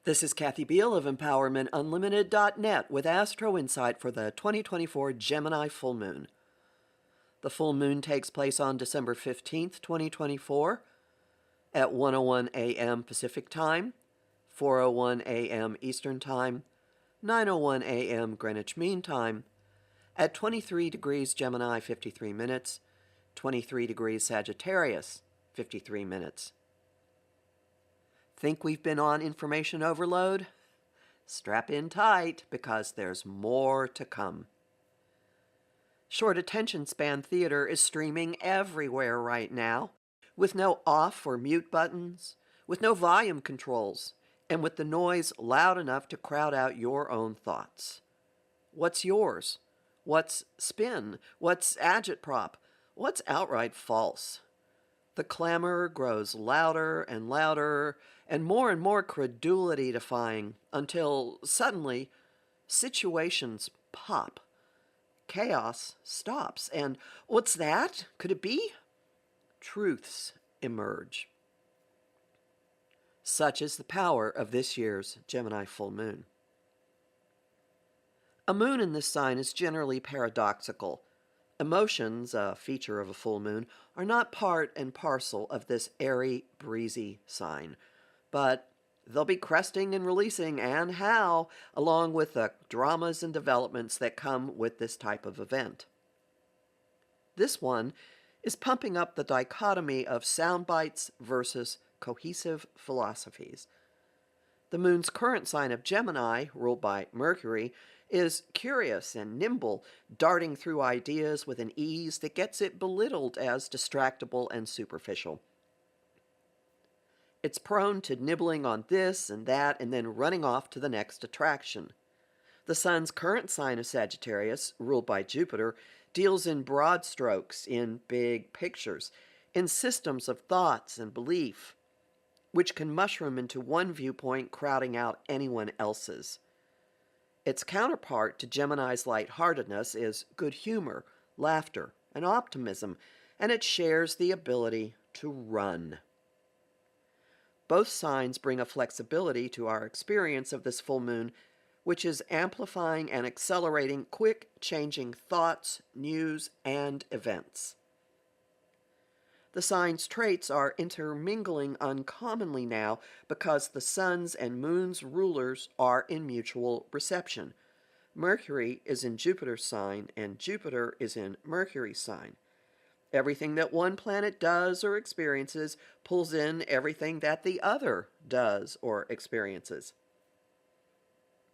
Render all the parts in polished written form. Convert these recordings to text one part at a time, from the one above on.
This is Kathy Biehl of EmpowermentUnlimited.net with Astro Insight for the 2024 Gemini Full Moon. The full moon takes place on December 15th, 2024 at 1:01 a.m. Pacific Time, 4:01 a.m. Eastern Time, 9:01 a.m. Greenwich Mean Time, at 23 degrees Gemini, 53 minutes, 23 degrees Sagittarius, 53 minutes. Think we've been on information overload? Strap in tight because there's more to come. Short attention span theater is streaming everywhere right now, with no off or mute buttons, with no volume controls, and with the noise loud enough to crowd out your own thoughts. What's yours? What's spin? What's agitprop? What's outright false? The clamor grows louder and louder and more credulity-defying until suddenly situations pop. Chaos stops. And what's that? Could it be? Truths emerge. Such is the power of this year's Gemini full moon. A moon in this sign is generally paradoxical. Emotions, a feature of a full moon, are not part and parcel of this airy, breezy sign, but they'll be cresting and releasing, and how, along with the dramas and developments that come with this type of event. This one is pumping up the dichotomy of sound bites versus cohesive philosophies. The moon's current sign of Gemini, ruled by Mercury, is curious and nimble, darting through ideas with an ease that gets it belittled as distractible and superficial. It's prone to nibbling on this and that and then running off to the next attraction. The sun's current sign of Sagittarius, ruled by Jupiter, deals in broad strokes, in big pictures, in systems of thoughts and belief, which can mushroom into one viewpoint crowding out anyone else's. Its counterpart to Gemini's lightheartedness is good humor, laughter, and optimism, and it shares the ability to run. Both signs bring a flexibility to our experience of this full moon, which is amplifying and accelerating quick changing thoughts, news, and events. The sign's traits are intermingling uncommonly now because the sun's and moon's rulers are in mutual reception. Mercury is in Jupiter's sign, and Jupiter is in Mercury's sign. Everything that one planet does or experiences pulls in everything that the other does or experiences.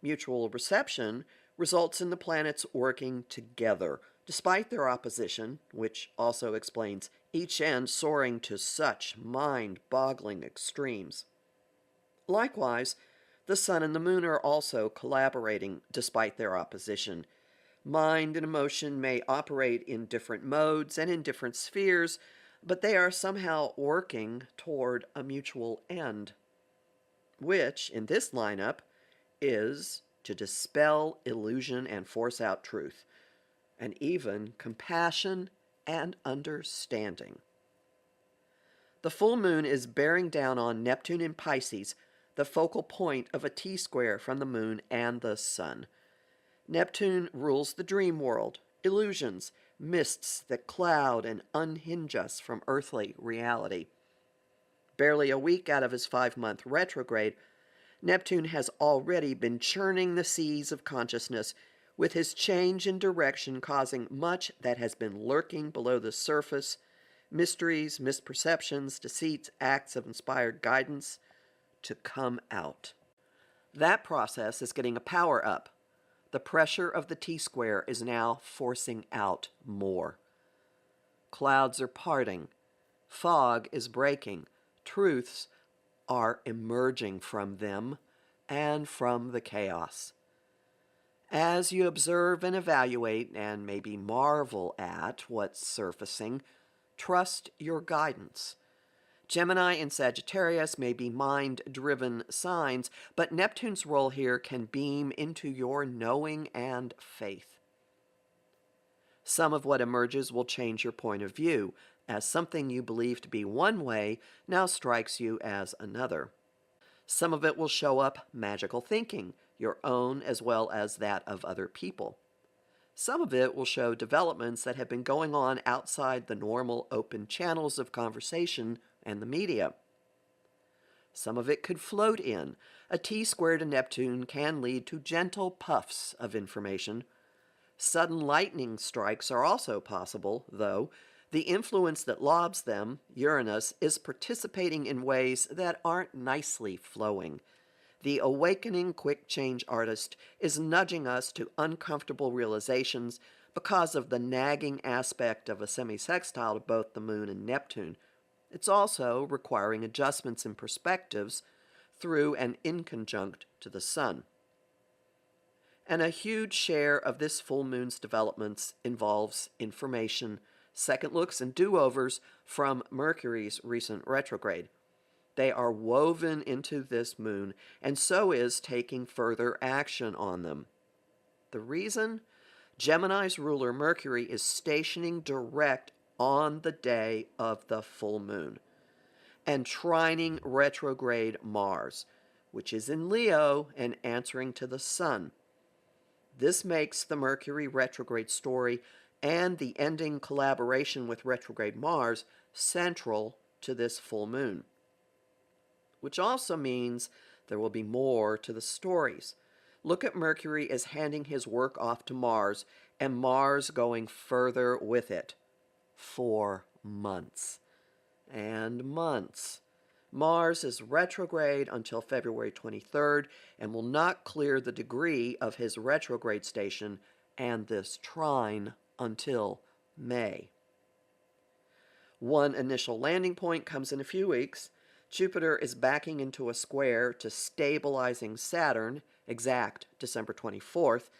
Mutual reception results in the planets working together, despite their opposition, which also explains each end soaring to such mind-boggling extremes. Likewise, the sun and the moon are also collaborating despite their opposition. Mind and emotion may operate in different modes and in different spheres, but they are somehow working toward a mutual end, which, in this lineup, is to dispel illusion and force out truth, and even compassion and understanding. The full moon is bearing down on Neptune in Pisces, the focal point of a T-square from the moon and the sun. Neptune rules the dream world, illusions, mists that cloud and unhinge us from earthly reality. Barely a week out of his 5-month retrograde, Neptune has already been churning the seas of consciousness, with his change in direction causing much that has been lurking below the surface, mysteries, misperceptions, deceits, acts of inspired guidance, to come out. That process is getting a power up. The pressure of the T-square is now forcing out more. Clouds are parting. Fog is breaking. Truths are emerging from them and from the chaos. As you observe and evaluate and maybe marvel at what's surfacing, trust your guidance. Gemini and Sagittarius may be mind-driven signs, but Neptune's role here can beam into your knowing and faith. Some of what emerges will change your point of view, as something you believe to be one way now strikes you as another. Some of it will show up magical thinking, your own as well as that of other people. Some of it will show developments that have been going on outside the normal open channels of conversation and the media. Some of it could float in. A T-square to Neptune can lead to gentle puffs of information. Sudden lightning strikes are also possible, though. The influence that lobs them, Uranus, is participating in ways that aren't nicely flowing. The awakening quick change artist is nudging us to uncomfortable realizations because of the nagging aspect of a semi-sextile to both the Moon and Neptune. It's also requiring adjustments in perspectives through and in conjunct to the Sun. And a huge share of this full moon's developments involves information, second looks, and do-overs from Mercury's recent retrograde. They are woven into this moon, and so is taking further action on them. The reason? Gemini's ruler Mercury is stationing direct on the day of the full moon, and trining retrograde Mars, which is in Leo and answering to the Sun. This makes the Mercury retrograde story and the ending collaboration with retrograde Mars central to this full moon, which also means there will be more to the stories. Look at Mercury as handing his work off to Mars, and Mars going further with it. For months and months. Mars is retrograde until February 23rd and will not clear the degree of his retrograde station and this trine until May. One initial landing point comes in a few weeks. Jupiter is backing into a square to stabilizing Saturn, exact December 24th,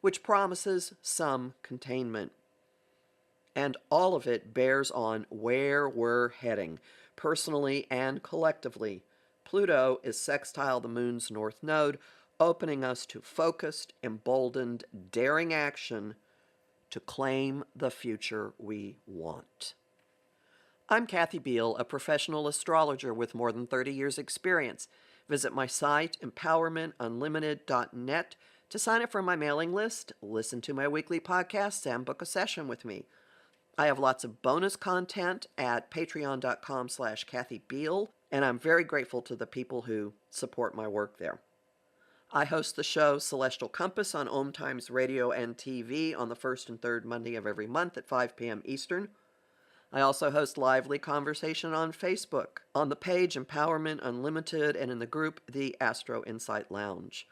which promises some containment. And all of it bears on where we're heading, personally and collectively. Pluto is sextile the moon's north node, opening us to focused, emboldened, daring action to claim the future we want. I'm Kathy Biehl, a professional astrologer with more than 30 years' experience. Visit my site, empowermentunlimited.net, to sign up for my mailing list, listen to my weekly podcasts, and book a session with me. I have lots of bonus content at patreon.com/Kathy Biehl, and I'm very grateful to the people who support my work there. I host the show Celestial Compass on Om Times Radio and TV on the first and third Monday of every month at 5 p.m. Eastern. I also host lively conversation on Facebook, on the page Empowerment Unlimited, and in the group The Astro Insight Lounge.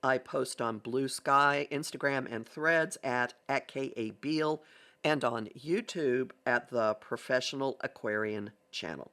I post on Blue Sky, Instagram, and Threads at @KABiehl, and on YouTube at the Professional Aquarian channel.